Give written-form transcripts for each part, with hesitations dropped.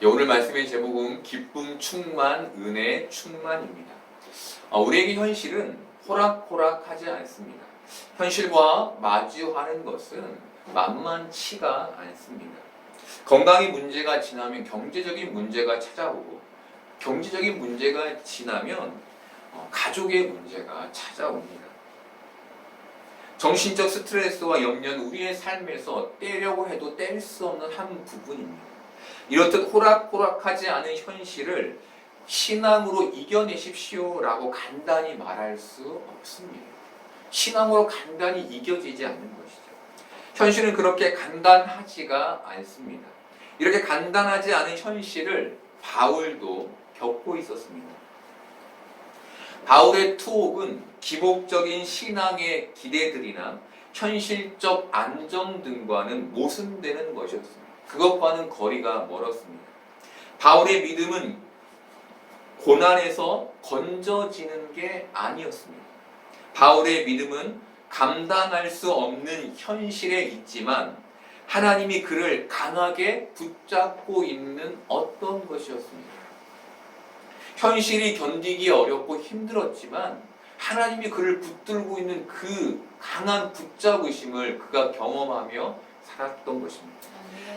오늘 말씀의 제목은 기쁨 충만, 은혜 충만입니다. 우리에게 현실은 호락호락하지 않습니다. 현실과 마주하는 것은 만만치가 않습니다. 건강의 문제가 지나면 경제적인 문제가 찾아오고, 경제적인 문제가 지나면 가족의 문제가 찾아옵니다. 정신적 스트레스와 염려는 우리의 삶에서 떼려고 해도 뗄 수 없는 한 부분입니다. 이렇듯 호락호락하지 않은 현실을 신앙으로 이겨내십시오라고 간단히 말할 수 없습니다. 신앙으로 간단히 이겨지지 않는 것이죠. 현실은 그렇게 간단하지가 않습니다. 이렇게 간단하지 않은 현실을 바울도 겪고 있었습니다. 바울의 투옥은 기복적인 신앙의 기대들이나 현실적 안정 등과는 모순되는 것이었습니다. 그것과는 거리가 멀었습니다. 바울의 믿음은 고난에서 건져지는 게 아니었습니다. 바울의 믿음은 감당할 수 없는 현실에 있지만 하나님이 그를 강하게 붙잡고 있는 어떤 것이었습니다. 현실이 견디기 어렵고 힘들었지만 하나님이 그를 붙들고 있는 그 강한 붙잡으심을 그가 경험하며 살았던 것입니다.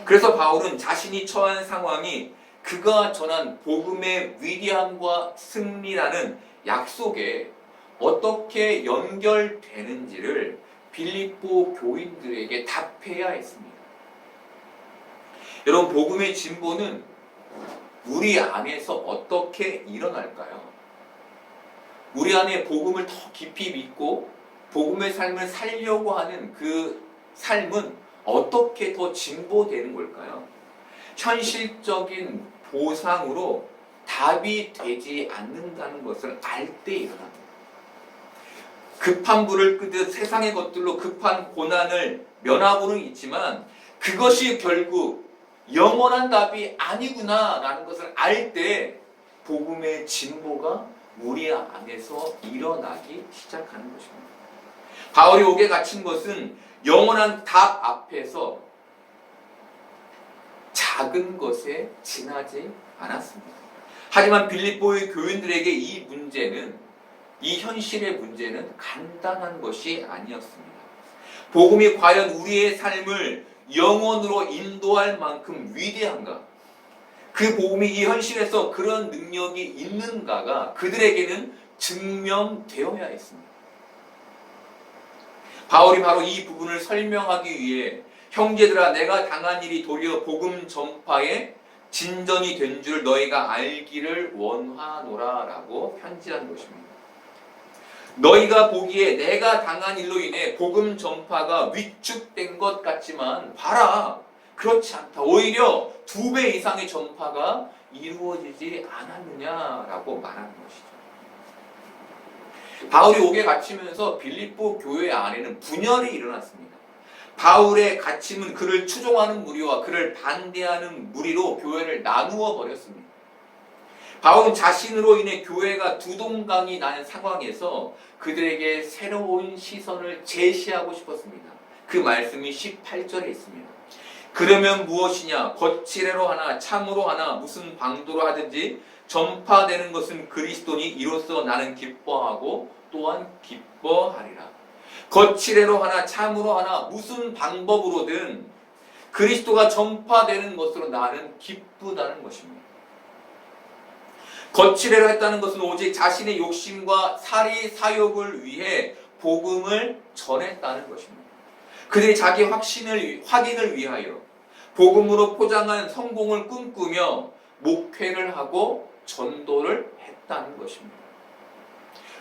그래서 바울은 자신이 처한 상황이 그가 전한 복음의 위대함과 승리라는 약속에 어떻게 연결되는지를 빌립보 교인들에게 답해야 했습니다. 여러분, 복음의 진보는 우리 안에서 어떻게 일어날까요? 우리 안에 복음을 더 깊이 믿고 복음의 삶을 살려고 하는 그 삶은 어떻게 더 진보되는 걸까요? 현실적인 보상으로 답이 되지 않는다는 것을 알 때 일어납니다. 급한 불을 끄듯 세상의 것들로 급한 고난을 면하고는 있지만 그것이 결국 영원한 답이 아니구나 라는 것을 알 때 복음의 진보가 우리 안에서 일어나기 시작하는 것입니다. 바울이 옥에 갇힌 것은 영원한 답 앞에서 작은 것에 지나지 않았습니다. 하지만 빌립보의 교인들에게 이 현실의 문제는 간단한 것이 아니었습니다. 복음이 과연 우리의 삶을 영원으로 인도할 만큼 위대한가? 그 복음이 이 현실에서 그런 능력이 있는가가 그들에게는 증명되어야 했습니다. 바울이 바로 이 부분을 설명하기 위해 형제들아 내가 당한 일이 도리어 복음 전파의 진전이 된 줄 너희가 알기를 원하노라 라고 편지한 것입니다. 너희가 보기에 내가 당한 일로 인해 복음 전파가 위축된 것 같지만 봐라, 그렇지 않다. 오히려 2배 이상의 전파가 이루어지지 않았느냐라고 말하는 것이죠. 바울이 옥에 갇히면서 빌립보 교회 안에는 분열이 일어났습니다. 바울의 갇힘은 그를 추종하는 무리와 그를 반대하는 무리로 교회를 나누어 버렸습니다. 바울은 자신으로 인해 교회가 두동강이 난 상황에서 그들에게 새로운 시선을 제시하고 싶었습니다. 그 말씀이 18절에 있습니다. 그러면 무엇이냐? 거칠애로 하나 참으로 하나 무슨 방도로 하든지 전파되는 것은 그리스도니 이로써 나는 기뻐하고 또한 기뻐하리라. 거칠애로 하나 참으로 하나 무슨 방법으로든 그리스도가 전파되는 것으로 나는 기쁘다는 것입니다. 거칠애로 했다는 것은 오직 자신의 욕심과 사리 사욕을 위해 복음을 전했다는 것입니다. 그들이 자기 확인을 위하여 복음으로 포장한 성공을 꿈꾸며 목회를 하고 전도를 했다는 것입니다.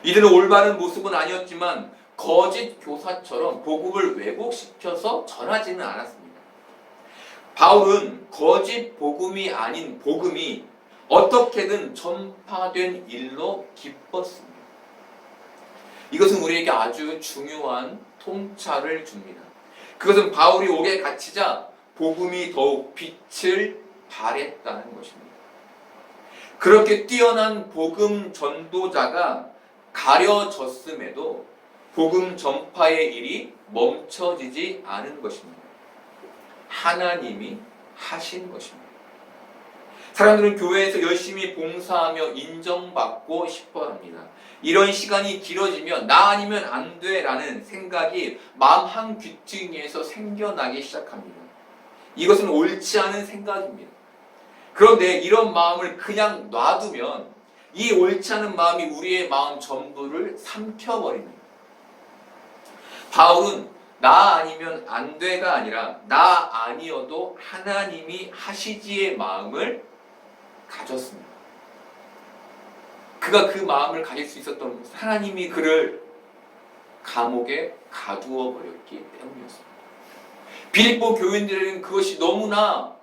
이들은 올바른 모습은 아니었지만 거짓 교사처럼 복음을 왜곡시켜서 전하지는 않았습니다. 바울은 거짓 복음이 아닌 복음이 어떻게든 전파된 일로 기뻤습니다. 이것은 우리에게 아주 중요한 통찰을 줍니다. 그것은 바울이 옥에 갇히자 복음이 더욱 빛을 발했다는 것입니다. 그렇게 뛰어난 복음 전도자가 가려졌음에도 복음 전파의 일이 멈춰지지 않은 것입니다. 하나님이 하신 것입니다. 사람들은 교회에서 열심히 봉사하며 인정받고 싶어 합니다. 이런 시간이 길어지면 나 아니면 안 돼라는 생각이 마음 한 귀퉁이에서 생겨나기 시작합니다. 이것은 옳지 않은 생각입니다. 그런데 이런 마음을 그냥 놔두면 이 옳지 않은 마음이 우리의 마음 전부를 삼켜버립니다. 바울은 나 아니면 안 돼가 아니라 나 아니어도 하나님이 하시지의 마음을 가졌습니다. 그가 그 마음을 가질 수 있었던 것은 하나님이 그를 감옥에 가두어 버렸기 때문이었습니다. 빌립보 교인들에게는 그것이 너무나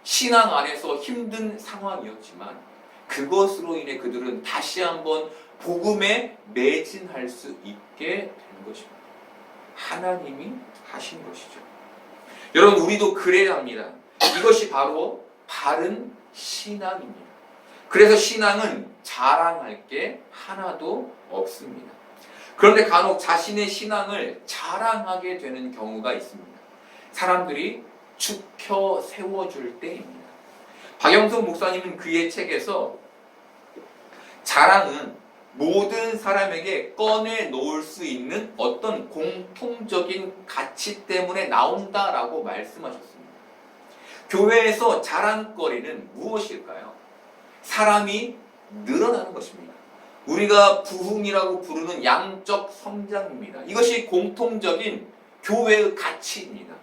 신앙 안에서 힘든 상황이었지만 그것으로 인해 그들은 다시 한번 복음에 매진할 수 있게 된 것입니다. 하나님이 하신 것이죠. 여러분, 우리도 그래야 합니다. 이것이 바로 바른 신앙입니다. 그래서 신앙은 자랑할 게 하나도 없습니다. 그런데 간혹 자신의 신앙을 자랑하게 되는 경우가 있습니다. 사람들이 축혀 세워줄 때입니다. 박영석 목사님은 그의 책에서 자랑은 모든 사람에게 꺼내 놓을 수 있는 어떤 공통적인 가치 때문에 나온다라고 말씀하셨습니다. 교회에서 자랑거리는 무엇일까요? 사람이 늘어나는 것입니다. 우리가 부흥이라고 부르는 양적 성장입니다. 이것이 공통적인 교회의 가치입니다.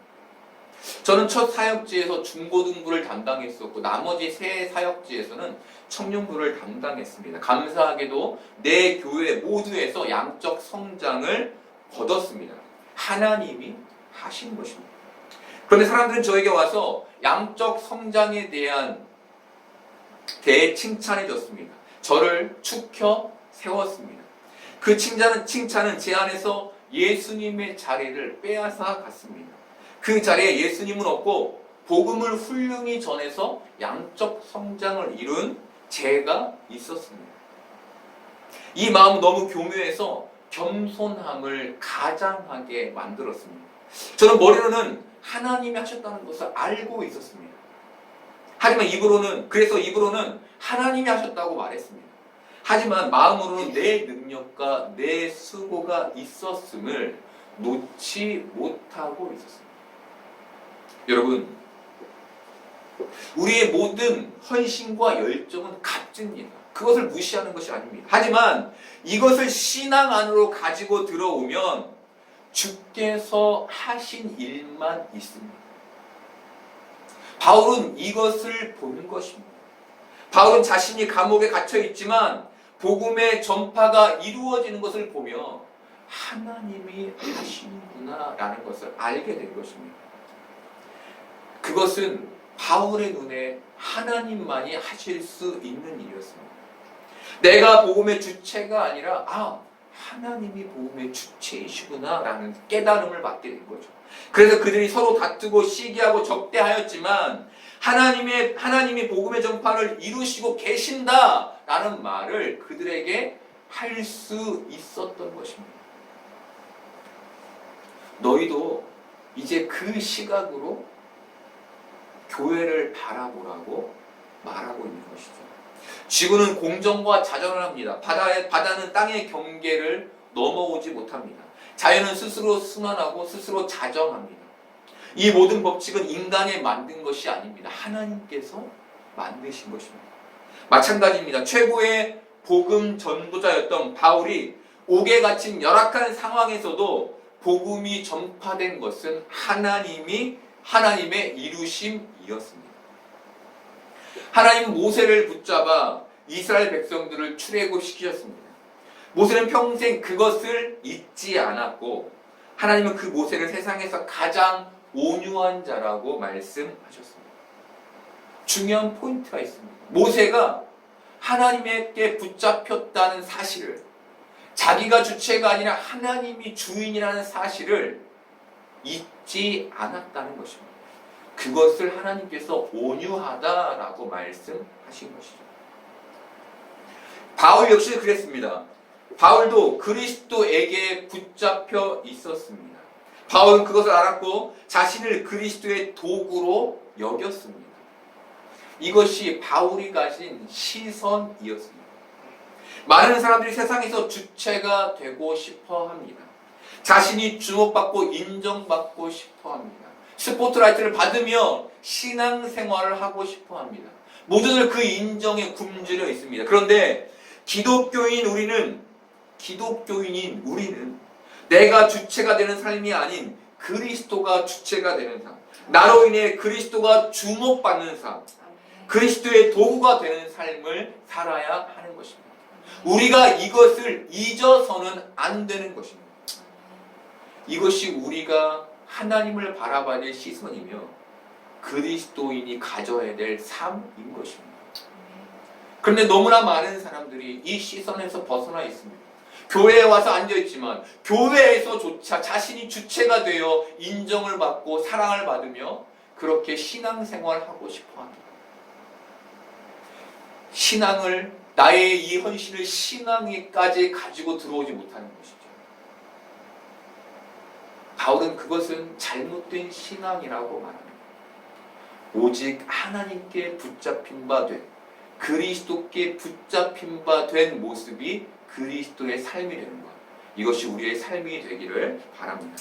저는 첫 사역지에서 중고등부를 담당했었고 나머지 세 사역지에서는 청년부를 담당했습니다. 감사하게도 내 교회 모두에서 양적 성장을 거뒀습니다. 하나님이 하신 것입니다. 그런데 사람들은 저에게 와서 양적 성장에 대한 대칭찬해 줬습니다. 저를 축혀 세웠습니다. 그 칭찬은 제 안에서 예수님의 자리를 빼앗아 갔습니다. 그 자리에 예수님은 없고 복음을 훌륭히 전해서 양적 성장을 이룬 제가 있었습니다. 이 마음은 너무 교묘해서 겸손함을 가장하게 만들었습니다. 저는 머리로는 하나님이 하셨다는 것을 알고 있었습니다. 하지만 입으로는 하나님이 하셨다고 말했습니다. 하지만 마음으로는 내 능력과 내 수고가 있었음을 놓지 못하고 있었습니다. 여러분, 우리의 모든 헌신과 열정은 값집니다. 그것을 무시하는 것이 아닙니다. 하지만 이것을 신앙 안으로 가지고 들어오면 주께서 하신 일만 있습니다. 바울은 이것을 본 것입니다. 바울은 자신이 감옥에 갇혀 있지만 복음의 전파가 이루어지는 것을 보며 하나님이 하시는구나 라는 것을 알게 된 것입니다. 그것은 바울의 눈에 하나님만이 하실 수 있는 일이었습니다. 내가 복음의 주체가 아니라 하나님이 복음의 주체이시구나 라는 깨달음을 받게 된 거죠. 그래서 그들이 서로 다투고 시기하고 적대하였지만 하나님이 복음의 전파를 이루시고 계신다 라는 말을 그들에게 할 수 있었던 것입니다. 너희도 이제 그 시각으로 교회를 바라보라고 말하고 있는 것이죠. 지구는 공정과 자전을 합니다. 바다는 땅의 경계를 넘어오지 못합니다. 자연은 스스로 순환하고 스스로 자정합니다. 이 모든 법칙은 인간이 만든 것이 아닙니다. 하나님께서 만드신 것입니다. 마찬가지입니다. 최고의 복음 전도자였던 바울이 옥에 갇힌 열악한 상황에서도 복음이 전파된 것은 하나님의 이루심이었습니다. 하나님은 모세를 붙잡아 이스라엘 백성들을 출애굽시키셨습니다. 모세는 평생 그것을 잊지 않았고 하나님은 그 모세를 세상에서 가장 온유한 자라고 말씀하셨습니다. 중요한 포인트가 있습니다. 모세가 하나님께 붙잡혔다는 사실을, 자기가 주체가 아니라 하나님이 주인이라는 사실을 잊지 않았다는 것입니다. 그것을 하나님께서 온유하다라고 말씀하신 것이죠. 바울 역시 그랬습니다. 바울도 그리스도에게 붙잡혀 있었습니다. 바울은 그것을 알았고 자신을 그리스도의 도구로 여겼습니다. 이것이 바울이 가진 시선이었습니다. 많은 사람들이 세상에서 주체가 되고 싶어 합니다. 자신이 주목받고 인정받고 싶어 합니다. 스포트라이트를 받으며 신앙생활을 하고 싶어 합니다. 모두들 그 인정에 굶주려 있습니다. 그런데 기독교인인 우리는 내가 주체가 되는 삶이 아닌 그리스도가 주체가 되는 삶, 나로 인해 그리스도가 주목받는 삶, 그리스도의 도구가 되는 삶을 살아야 하는 것입니다. 우리가 이것을 잊어서는 안 되는 것입니다. 이것이 우리가 하나님을 바라봐야 될 시선이며 그리스도인이 가져야 될 삶인 것입니다. 그런데 너무나 많은 사람들이 이 시선에서 벗어나 있습니다. 교회에 와서 앉아있지만 교회에서조차 자신이 주체가 되어 인정을 받고 사랑을 받으며 그렇게 신앙생활을 하고 싶어합니다. 신앙을, 나의 이 헌신을 신앙에까지 가지고 들어오지 못하는 것이죠. 바울은 그것은 잘못된 신앙이라고 말합니다. 오직 하나님께 붙잡힌 바 된, 그리스도께 붙잡힌 바 된 모습이 그리스도의 삶이 되는 것. 이것이 우리의 삶이 되기를 바랍니다.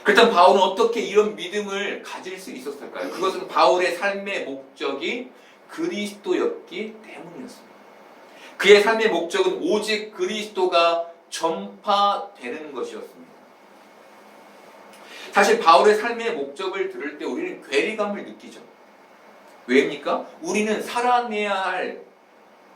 그렇다면 바울은 어떻게 이런 믿음을 가질 수 있었을까요? 그것은 바울의 삶의 목적이 그리스도였기 때문이었습니다. 그의 삶의 목적은 오직 그리스도가 전파되는 것이었습니다. 사실 바울의 삶의 목적을 들을 때 우리는 괴리감을 느끼죠. 왜입니까? 우리는 살아내야 할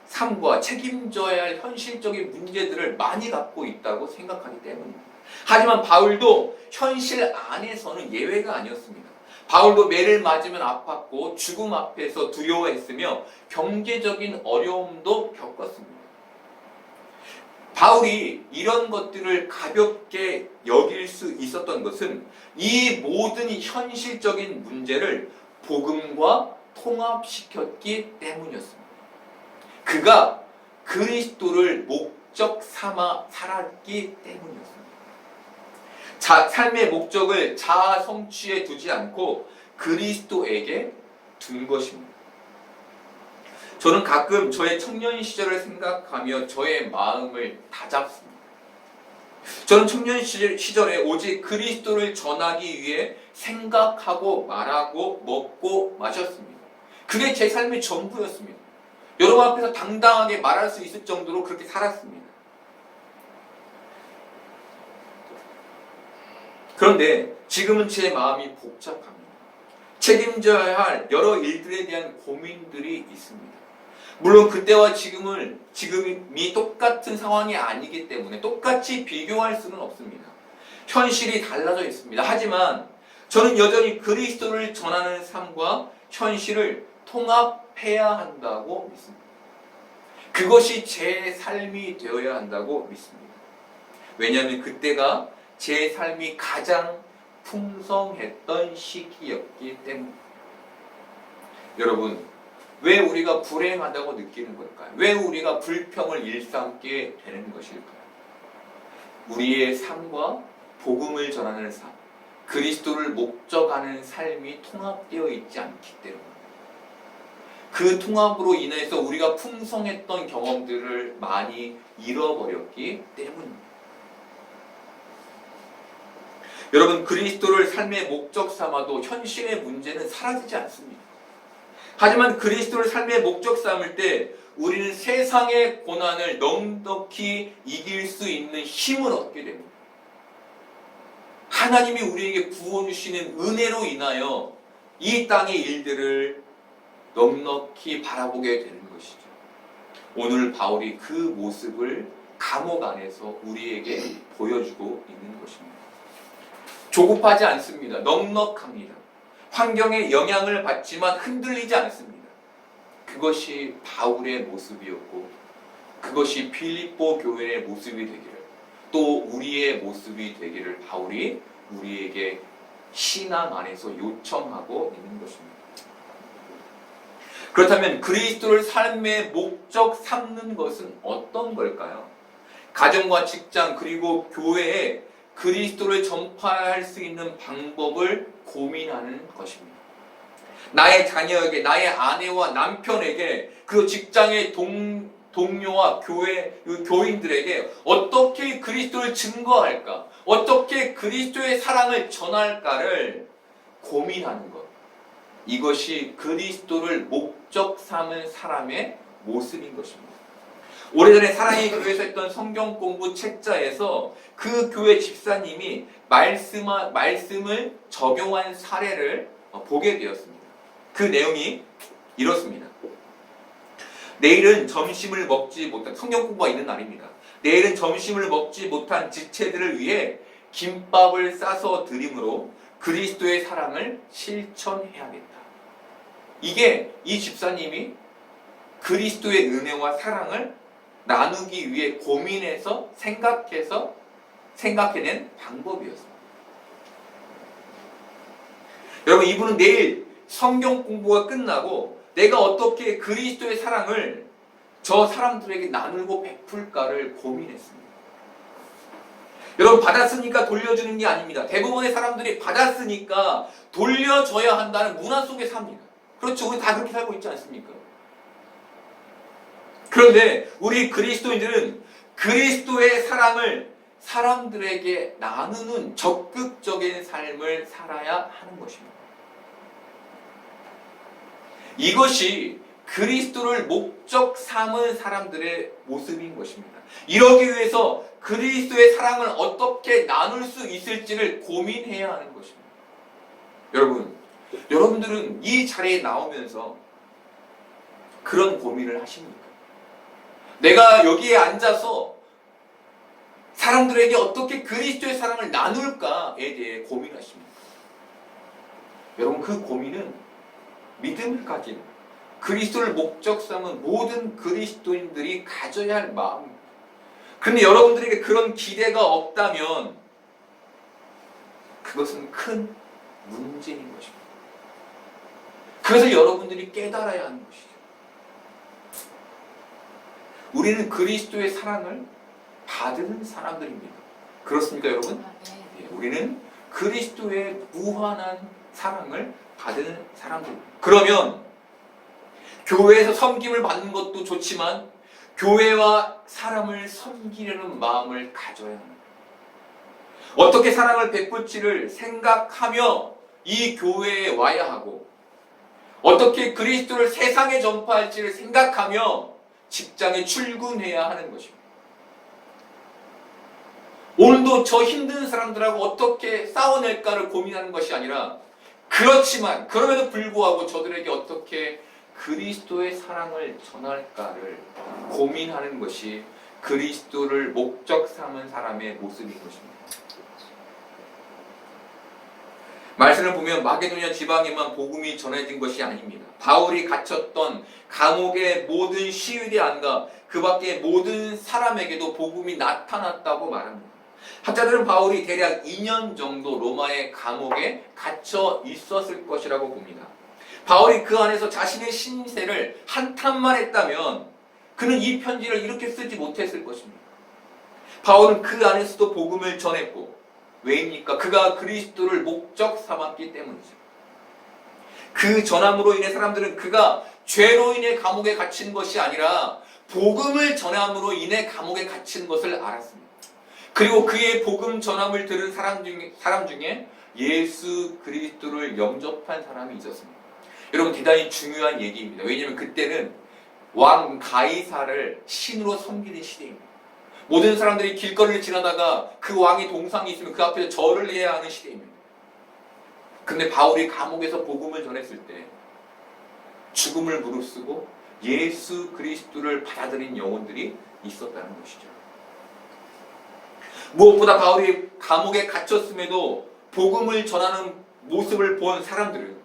삶과 책임져야 할 현실적인 문제들을 많이 갖고 있다고 생각하기 때문입니다. 하지만 바울도 현실 안에서는 예외가 아니었습니다. 바울도 매를 맞으면 아팠고 죽음 앞에서 두려워했으며 경제적인 어려움도 겪었습니다. 바울이 이런 것들을 가볍게 여길 수 있었던 것은 이 모든 현실적인 문제를 복음과 통합시켰기 때문이었습니다. 그가 그리스도를 목적 삼아 살았기 때문이었습니다. 삶의 목적을 자아 성취에 두지 않고 그리스도에게 둔 것입니다. 저는 가끔 저의 청년 시절을 생각하며 저의 마음을 다잡습니다. 저는 청년 시절에 오직 그리스도를 전하기 위해 생각하고 말하고 먹고 마셨습니다. 그게 제 삶의 전부였습니다. 여러분 앞에서 당당하게 말할 수 있을 정도로 그렇게 살았습니다. 그런데 지금은 제 마음이 복잡합니다. 책임져야 할 여러 일들에 대한 고민들이 있습니다. 물론 그때와 지금이 똑같은 상황이 아니기 때문에 똑같이 비교할 수는 없습니다. 현실이 달라져 있습니다. 하지만 저는 여전히 그리스도를 전하는 삶과 현실을 통합해야 한다고 믿습니다. 그것이 제 삶이 되어야 한다고 믿습니다. 왜냐하면 그때가 제 삶이 가장 풍성했던 시기였기 때문입니다. 여러분, 왜 우리가 불행하다고 느끼는 걸까요? 왜 우리가 불평을 일삼게 되는 것일까요? 우리의 삶과 복음을 전하는 삶, 그리스도를 목적하는 삶이 통합되어 있지 않기 때문입니다. 그 통합으로 인해서 우리가 풍성했던 경험들을 많이 잃어버렸기 때문입니다. 여러분, 그리스도를 삶의 목적 삼아도 현실의 문제는 사라지지 않습니다. 하지만 그리스도를 삶의 목적 삼을 때 우리는 세상의 고난을 넉넉히 이길 수 있는 힘을 얻게 됩니다. 하나님이 우리에게 부어주시는 은혜로 인하여 이 땅의 일들을 넉넉히 바라보게 되는 것이죠. 오늘 바울이 그 모습을 감옥 안에서 우리에게 보여주고 있는 것입니다. 조급하지 않습니다. 넉넉합니다. 환경에 영향을 받지만 흔들리지 않습니다. 그것이 바울의 모습이었고 그것이 빌립보 교회의 모습이 되기를, 또 우리의 모습이 되기를 바울이 우리에게 신앙 안에서 요청하고 있는 것입니다. 그렇다면 그리스도를 삶의 목적 삼는 것은 어떤 걸까요? 가정과 직장 그리고 교회에 그리스도를 전파할 수 있는 방법을 고민하는 것입니다. 나의 자녀에게, 나의 아내와 남편에게, 그 직장의 동료와 교회 교인들에게 어떻게 그리스도를 증거할까? 어떻게 그리스도의 사랑을 전할까를 고민하는 것. 이것이 그리스도를 목적 삼은 사람의 모습인 것입니다. 오래전에 사랑의 교회에서 했던 성경 공부 책자에서 그 교회 집사님이 말씀을 적용한 사례를 보게 되었습니다. 그 내용이 이렇습니다. 내일은 점심을 먹지 못한, 성경 공부가 있는 날입니다. 내일은 점심을 먹지 못한 지체들을 위해 김밥을 싸서 드림으로 그리스도의 사랑을 실천해야겠다. 이게 이 집사님이 그리스도의 은혜와 사랑을 나누기 위해 고민해서 생각해낸 방법이었습니다. 여러분, 이분은 내일 성경 공부가 끝나고 내가 어떻게 그리스도의 사랑을 저 사람들에게 나누고 베풀까를 고민했습니다. 여러분, 받았으니까 돌려주는 게 아닙니다. 대부분의 사람들이 받았으니까 돌려줘야 한다는 문화 속에 삽니다. 그렇죠. 우리 다 그렇게 살고 있지 않습니까? 그런데 우리 그리스도인들은 그리스도의 사랑을 사람들에게 나누는 적극적인 삶을 살아야 하는 것입니다. 이것이 그리스도를 목적 삼은 사람들의 모습인 것입니다. 이러기 위해서 그리스도의 사랑을 어떻게 나눌 수 있을지를 고민해야 하는 것입니다. 여러분들은 이 자리에 나오면서 그런 고민을 하십니까? 내가 여기에 앉아서 사람들에게 어떻게 그리스도의 사랑을 나눌까에 대해 고민하십니까? 여러분, 그 고민은 믿음을 가진 그리스도를 목적 삼은 모든 그리스도인들이 가져야 할 마음입니다. 그런데 여러분들에게 그런 기대가 없다면 그것은 큰 문제인 것입니다. 그래서 여러분들이 깨달아야 하는 것이죠. 우리는 그리스도의 사랑을 받은 사람들입니다. 그렇습니까, 여러분? 예, 우리는 그리스도의 무한한 사랑을 받은 사람들입니다. 그러면 교회에서 섬김을 받는 것도 좋지만 교회와 사람을 섬기려는 마음을 가져야 합니다. 어떻게 사랑을 베풀지를 생각하며 이 교회에 와야 하고, 어떻게 그리스도를 세상에 전파할지를 생각하며 직장에 출근해야 하는 것입니다. 오늘도 저 힘든 사람들하고 어떻게 싸워낼까를 고민하는 것이 아니라, 그렇지만 그럼에도 불구하고 저들에게 어떻게 그리스도의 사랑을 전할까를 고민하는 것이 그리스도를 목적 삼은 사람의 모습인 것입니다. 말씀을 보면 마게도냐 지방에만 복음이 전해진 것이 아닙니다. 바울이 갇혔던 감옥의 모든 시위대 안과 그 밖의 모든 사람에게도 복음이 나타났다고 말합니다. 학자들은 바울이 대략 2년 정도 로마의 감옥에 갇혀 있었을 것이라고 봅니다. 바울이 그 안에서 자신의 신세를 한탄만 했다면 그는 이 편지를 이렇게 쓰지 못했을 것입니다. 바울은 그 안에서도 복음을 전했고, 왜입니까? 그가 그리스도를 목적 삼았기 때문이죠. 그 전함으로 인해 사람들은 그가 죄로 인해 감옥에 갇힌 것이 아니라 복음을 전함으로 인해 감옥에 갇힌 것을 알았습니다. 그리고 그의 복음 전함을 들은 사람 중에 예수 그리스도를 영접한 사람이 있었습니다. 여러분, 대단히 중요한 얘기입니다. 왜냐하면 그때는 왕 가이사를 신으로 섬기는 시대입니다. 모든 사람들이 길거리를 지나다가 그 왕의 동상이 있으면 그 앞에서 절을 해야 하는 시대입니다. 근데 바울이 감옥에서 복음을 전했을 때 죽음을 무릅쓰고 예수 그리스도를 받아들인 영혼들이 있었다는 것이죠. 무엇보다 바울이 감옥에 갇혔음에도 복음을 전하는 모습을 본 사람들은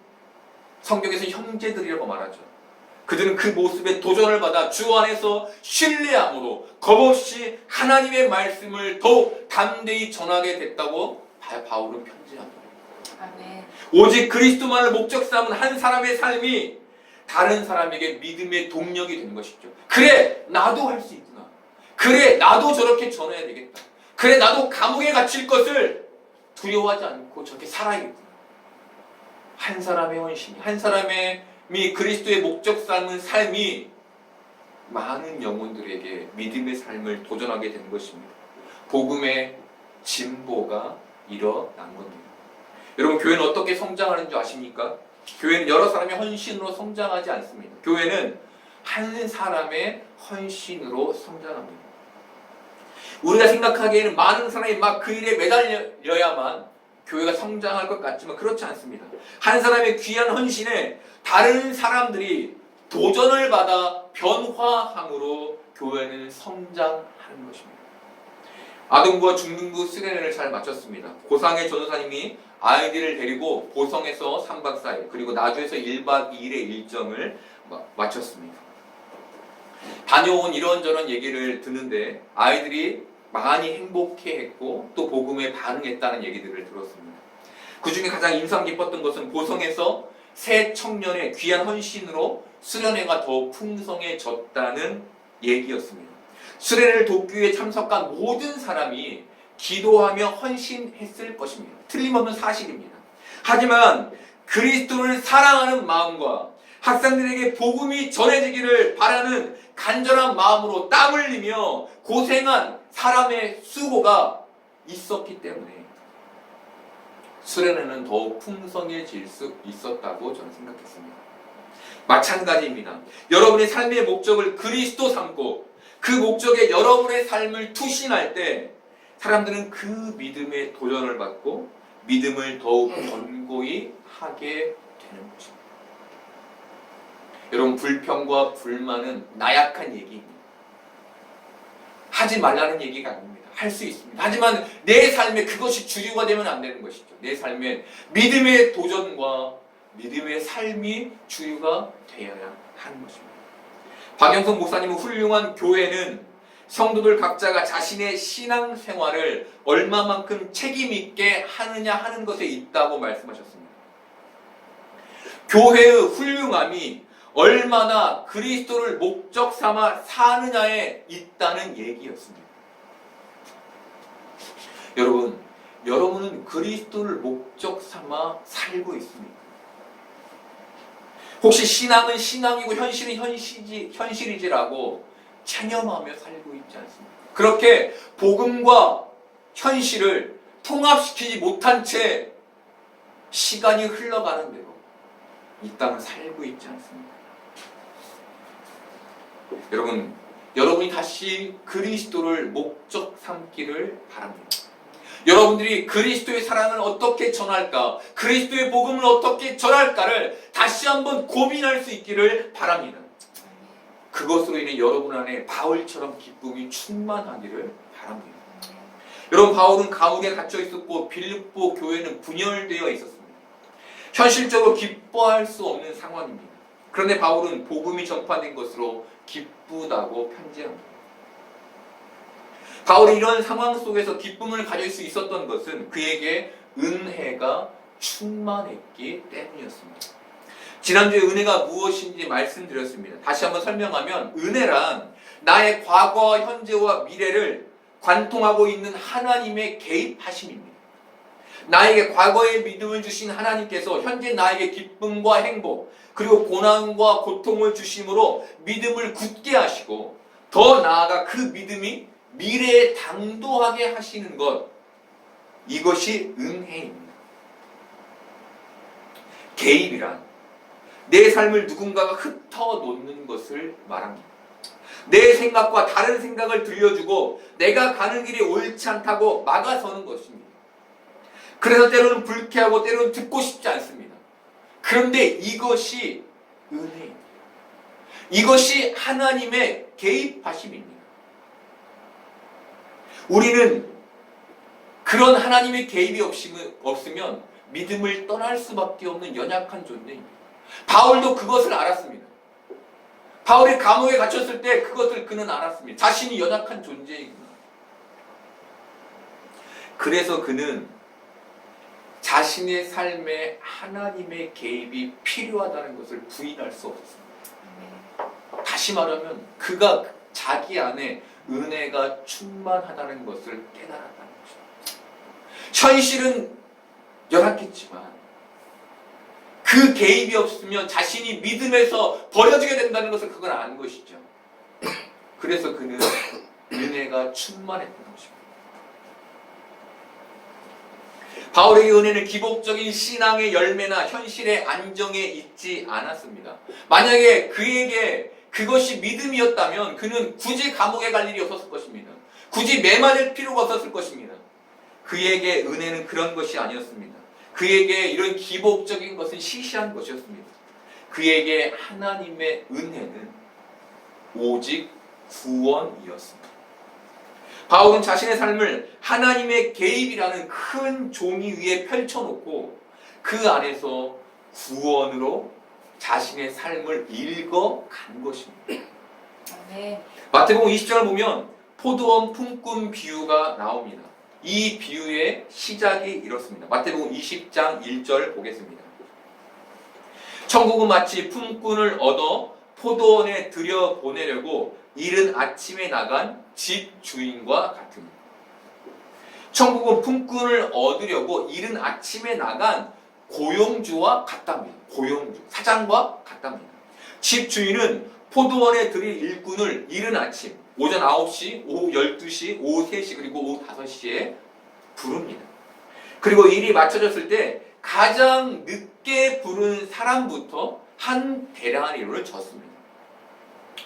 성경에서 형제들이라고 말하죠. 그들은 그 모습에 도전을 받아 주 안에서 신뢰함으로 겁없이 하나님의 말씀을 더욱 담대히 전하게 됐다고 바울은 편지합니다. 아멘. 오직 그리스도만을 목적 삼은 한 사람의 삶이 다른 사람에게 믿음의 동력이 되는 것이죠. 그래, 나도 할 수 있구나. 그래, 나도 저렇게 전해야 되겠다. 그래, 나도 감옥에 갇힐 것을 두려워하지 않고 저렇게 살아야겠구나. 한 사람의 헌신이, 한 사람의 그리스도의 목적 삼은 삶이 많은 영혼들에게 믿음의 삶을 도전하게 된 것입니다. 복음의 진보가 일어난 겁니다. 여러분, 교회는 어떻게 성장하는 줄 아십니까? 교회는 여러 사람의 헌신으로 성장하지 않습니다. 교회는 한 사람의 헌신으로 성장합니다. 우리가 생각하기에는 많은 사람이 막 그 일에 매달려야만 교회가 성장할 것 같지만 그렇지 않습니다. 한 사람의 귀한 헌신에 다른 사람들이 도전을 받아 변화함으로 교회는 성장하는 것입니다. 아동부와 중등부 수련회를 잘 마쳤습니다. 고상의 전도사님이 아이들을 데리고 보성에서 3박 4일 그리고 나주에서 1박 2일의 일정을 마쳤습니다. 다녀온 이런저런 얘기를 듣는데 아이들이 많이 행복해했고 또 복음에 반응했다는 얘기들을 들었습니다. 그 중에 가장 인상 깊었던 것은 보성에서 새 청년의 귀한 헌신으로 수련회가 더 풍성해졌다는 얘기였습니다. 수련회를 돕기 위해 참석한 모든 사람이 기도하며 헌신했을 것입니다. 틀림없는 사실입니다. 하지만 그리스도를 사랑하는 마음과 학생들에게 복음이 전해지기를 바라는 간절한 마음으로 땀 흘리며 고생한 사람의 수고가 있었기 때문에 수련회는 더욱 풍성해질 수 있었다고 저는 생각했습니다. 마찬가지입니다. 여러분의 삶의 목적을 그리스도 삼고 그 목적에 여러분의 삶을 투신할 때 사람들은 그 믿음에 도전을 받고 믿음을 더욱 견고히 하게 되는 것입니다. 여러분, 불평과 불만은 나약한 얘기입니다. 하지 말라는 얘기가 아닙니다. 할 수 있습니다. 하지만 내 삶에 그것이 주류가 되면 안 되는 것이죠. 내 삶에 믿음의 도전과 믿음의 삶이 주류가 되어야 하는 것입니다. 박영성 목사님은 훌륭한 교회는 성도들 각자가 자신의 신앙생활을 얼마만큼 책임있게 하느냐 하는 것에 있다고 말씀하셨습니다. 교회의 훌륭함이 얼마나 그리스도를 목적 삼아 사느냐에 있다는 얘기였습니다. 여러분은 그리스도를 목적 삼아 살고 있습니까? 혹시 신앙은 신앙이고 현실은 현실이지라고 체념하며 살고 있지 않습니까? 그렇게 복음과 현실을 통합시키지 못한 채 시간이 흘러가는 대로 이 땅을 살고 있지 않습니까? 여러분이 다시 그리스도를 목적 삼기를 바랍니다. 여러분들이 그리스도의 사랑을 어떻게 전할까, 그리스도의 복음을 어떻게 전할까를 다시 한번 고민할 수 있기를 바랍니다. 그것으로 인해 여러분 안에 바울처럼 기쁨이 충만하기를 바랍니다. 여러분, 바울은 감옥에 갇혀 있었고 빌립보 교회는 분열되어 있었습니다. 현실적으로 기뻐할 수 없는 상황입니다. 그런데 바울은 복음이 전파된 것으로 기쁘다고 편지합니다. 바울이 이런 상황 속에서 기쁨을 가질 수 있었던 것은 그에게 은혜가 충만했기 때문이었습니다. 지난주에 은혜가 무엇인지 말씀드렸습니다. 다시 한번 설명하면 은혜란 나의 과거와 현재와 미래를 관통하고 있는 하나님의 개입하심입니다. 나에게 과거의 믿음을 주신 하나님께서 현재 나에게 기쁨과 행복 그리고 고난과 고통을 주심으로 믿음을 굳게 하시고 더 나아가 그 믿음이 미래에 당도하게 하시는 것, 이것이 은혜입니다. 개입이란 내 삶을 누군가가 흩어놓는 것을 말합니다. 내 생각과 다른 생각을 들려주고 내가 가는 길이 옳지 않다고 막아서는 것입니다. 그래서 때로는 불쾌하고 때로는 듣고 싶지 않습니다. 그런데 이것이 은혜입니다. 이것이 하나님의 개입하심입니다. 우리는 그런 하나님의 개입이 없으면 믿음을 떠날 수밖에 없는 연약한 존재입니다. 바울도 그것을 알았습니다. 바울이 감옥에 갇혔을 때 그것을 그는 알았습니다. 자신이 연약한 존재이구나. 그래서 그는 자신의 삶에 하나님의 개입이 필요하다는 것을 부인할 수 없었습니다. 다시 말하면 그가 자기 안에 은혜가 충만하다는 것을 깨달았다는 것입니다. 현실은 연약했지만 그 개입이 없으면 자신이 믿음에서 버려지게 된다는 것을 그건 아는 것이죠. 그래서 그는 은혜가 충만했던 것입니다. 바울에게 은혜는 기복적인 신앙의 열매나 현실의 안정에 있지 않았습니다. 만약에 그에게 그것이 믿음이었다면 그는 굳이 감옥에 갈 일이 없었을 것입니다. 굳이 매맞을 필요가 없었을 것입니다. 그에게 은혜는 그런 것이 아니었습니다. 그에게 이런 기복적인 것은 시시한 것이었습니다. 그에게 하나님의 은혜는 오직 구원이었습니다. 바울은 자신의 삶을 하나님의 개입이라는 큰 종이 위에 펼쳐놓고 그 안에서 구원으로 자신의 삶을 읽어간 것입니다. 네. 마태복음 20장을 보면 포도원 품꾼 비유가 나옵니다. 이 비유의 시작이 이렇습니다. 마태복음 20장 1절 보겠습니다. 천국은 마치 품꾼을 얻어 포도원에 들여보내려고 이른 아침에 나간 집 주인과 같습니다. 천국은 품꾼을 얻으려고 이른 아침에 나간 고용주와 같답니다. 고용주, 사장과 같답니다. 집 주인은 포도원에 들일 일꾼을 이른 아침, 오전 9시, 오후 12시, 오후 3시, 그리고 오후 5시에 부릅니다. 그리고 일이 맞춰졌을 때 가장 늦게 부른 사람부터 한 데나리온을 줬습니다.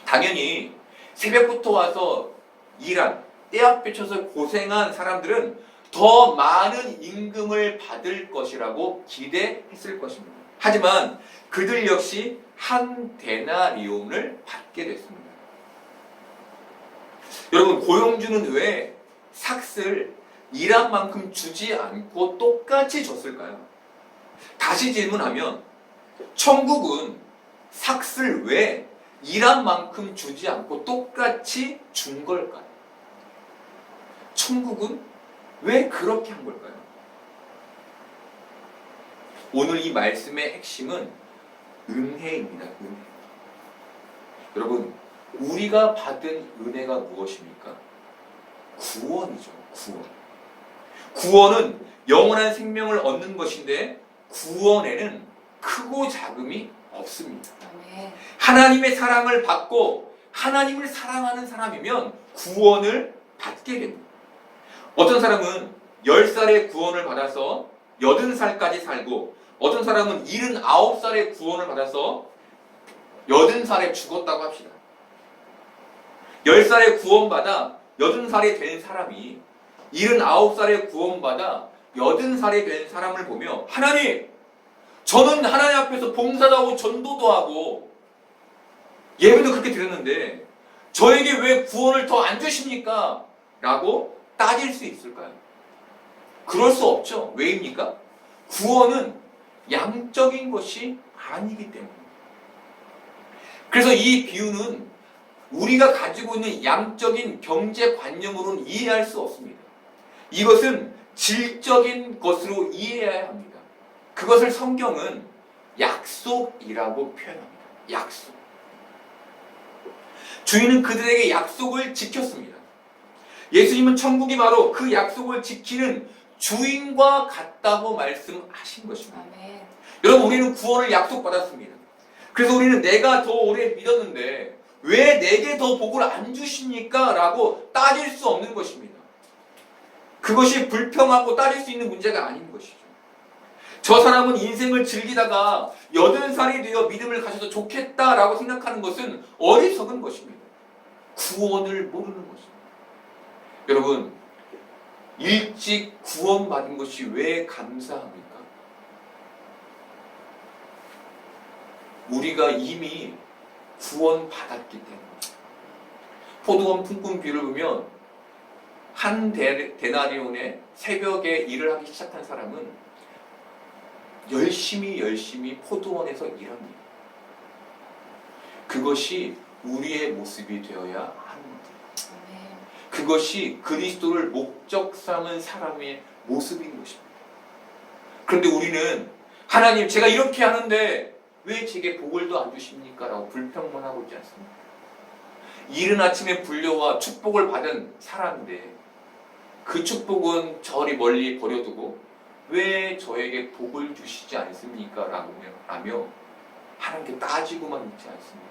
당연히 새벽부터 와서 일한, 떼앞 쳐서 고생한 사람들은 더 많은 임금을 받을 것이라고 기대했을 것입니다. 하지만 그들 역시 한 데나리온을 받게 됐습니다. 여러분, 고용주는 왜 삭을 일한 만큼 주지 않고 똑같이 줬을까요? 다시 질문하면 천국은 삭을 왜 일한 만큼 주지 않고 똑같이 준 걸까요? 천국은 왜 그렇게 한 걸까요? 오늘 이 말씀의 핵심은 은혜입니다. 은혜. 여러분, 우리가 받은 은혜가 무엇입니까? 구원이죠. 구원. 구원은 영원한 생명을 얻는 것인데 구원에는 크고 작음이 없습니다. 네. 하나님의 사랑을 받고 하나님을 사랑하는 사람이면 구원을 받게 됩니다. 어떤 사람은 10살의 구원을 받아서 80살까지 살고 어떤 사람은 79살의 구원을 받아서 80살에 죽었다고 합시다. 10살에 구원받아 80살이 된 사람이 79살에 구원받아 80살이 된 사람을 보며 하나님! 저는 하나님 앞에서 봉사도 하고 전도도 하고 예배도 그렇게 드렸는데 저에게 왜 구원을 더 안 주십니까? 라고 따질 수 있을까요? 그럴 수 없죠. 왜입니까? 구원은 양적인 것이 아니기 때문입니다. 그래서 이 비유는 우리가 가지고 있는 양적인 경제관념으로는 이해할 수 없습니다. 이것은 질적인 것으로 이해해야 합니다. 그것을 성경은 약속이라고 표현합니다. 약속. 주인은 그들에게 약속을 지켰습니다. 예수님은 천국이 바로 그 약속을 지키는 주인과 같다고 말씀하신 것입니다. 아멘. 여러분, 우리는 구원을 약속받았습니다. 그래서 우리는 내가 더 오래 믿었는데 왜 내게 더 복을 안 주십니까? 라고 따질 수 없는 것입니다. 그것이 불평하고 따질 수 있는 문제가 아닌 것이죠. 저 사람은 인생을 즐기다가 80살이 되어 믿음을 가져도 좋겠다라고 생각하는 것은 어리석은 것입니다. 구원을 모르는 것입니다. 여러분, 일찍 구원받은 것이 왜 감사합니까? 우리가 이미 구원받았기 때문입니다. 포도원 품꾼 비유를 보면 한 데나리온에 새벽에 일을 하기 시작한 사람은 열심히 포도원에서 일합니다. 그것이 우리의 모습이 되어야 합니다. 그것이 그리스도를 목적 삼은 사람의 모습인 것입니다. 그런데 우리는 하나님, 제가 이렇게 하는데 왜 제게 복을 더 안 주십니까? 라고 불평만 하고 있지 않습니까? 이른 아침에 불려와 축복을 받은 사람인데 그 축복은 저리 멀리 버려두고 왜 저에게 복을 주시지 않습니까? 라며 하나님께 따지고만 있지 않습니다.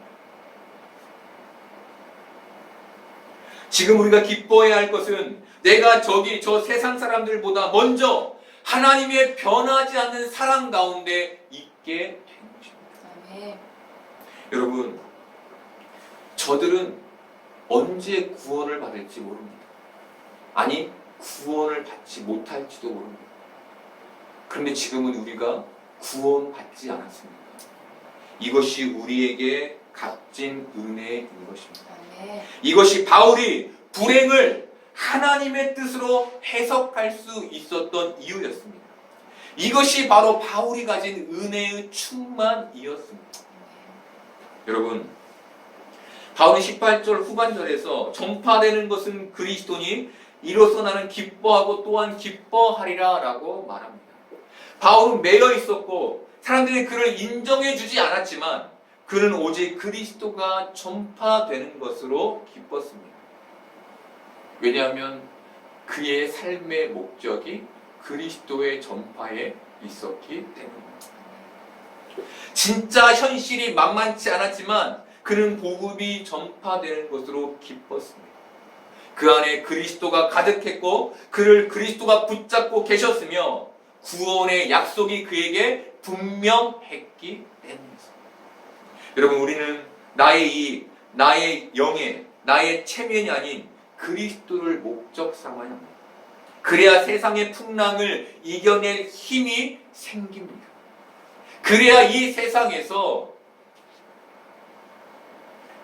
지금 우리가 기뻐해야 할 것은 내가 저 세상 사람들보다 먼저 하나님의 변하지 않는 사랑 가운데 있게 되는 것입니다. 아멘. 여러분, 저들은 언제 구원을 받을지 모릅니다. 아니, 구원을 받지 못할지도 모릅니다. 그런데 지금은 우리가 구원받지 않았습니다. 이것이 우리에게 값진 은혜인 것입니다. 아멘. 이것이 바울이 불행을 하나님의 뜻으로 해석할 수 있었던 이유였습니다. 이것이 바로 바울이 가진 은혜의 충만이었습니다. 여러분, 바울은 18절 후반절에서 전파되는 것은 그리스도니 이로써 나는 기뻐하고 또한 기뻐하리라 라고 말합니다. 바울은 매여 있었고 사람들이 그를 인정해 주지 않았지만 그는 오직 그리스도가 전파되는 것으로 기뻤습니다. 왜냐하면 그의 삶의 목적이 그리스도의 전파에 있었기 때문입니다. 진짜 현실이 만만치 않았지만 그는 복음이 전파되는 것으로 기뻤습니다. 그 안에 그리스도가 가득했고 그를 그리스도가 붙잡고 계셨으며 구원의 약속이 그에게 분명했기 때문입니다. 여러분, 우리는 나의 영의, 나의 체면이 아닌 그리스도를 목적 삼아야 합니다. 그래야 세상의 풍랑을 이겨낼 힘이 생깁니다. 그래야 이 세상에서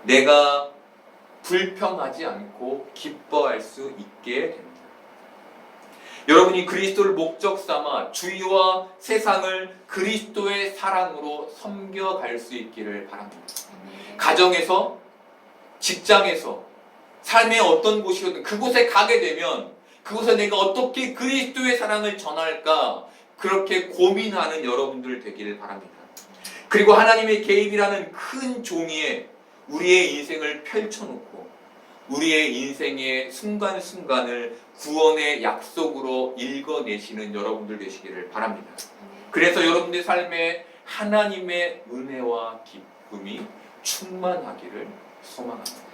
내가 불평하지 않고 기뻐할 수 있게 됩니다. 여러분이 그리스도를 목적 삼아 주위와 세상을 그리스도의 사랑으로 섬겨갈 수 있기를 바랍니다. 가정에서, 직장에서, 삶의 어떤 곳이든 그곳에 가게 되면 그곳에 내가 어떻게 그리스도의 사랑을 전할까 그렇게 고민하는 여러분들 되기를 바랍니다. 그리고 하나님의 개입이라는 큰 종이에 우리의 인생을 펼쳐놓고 우리의 인생의 순간순간을 구원의 약속으로 읽어내시는 여러분들 되시기를 바랍니다. 그래서 여러분들의 삶에 하나님의 은혜와 기쁨이 충만하기를 소망합니다.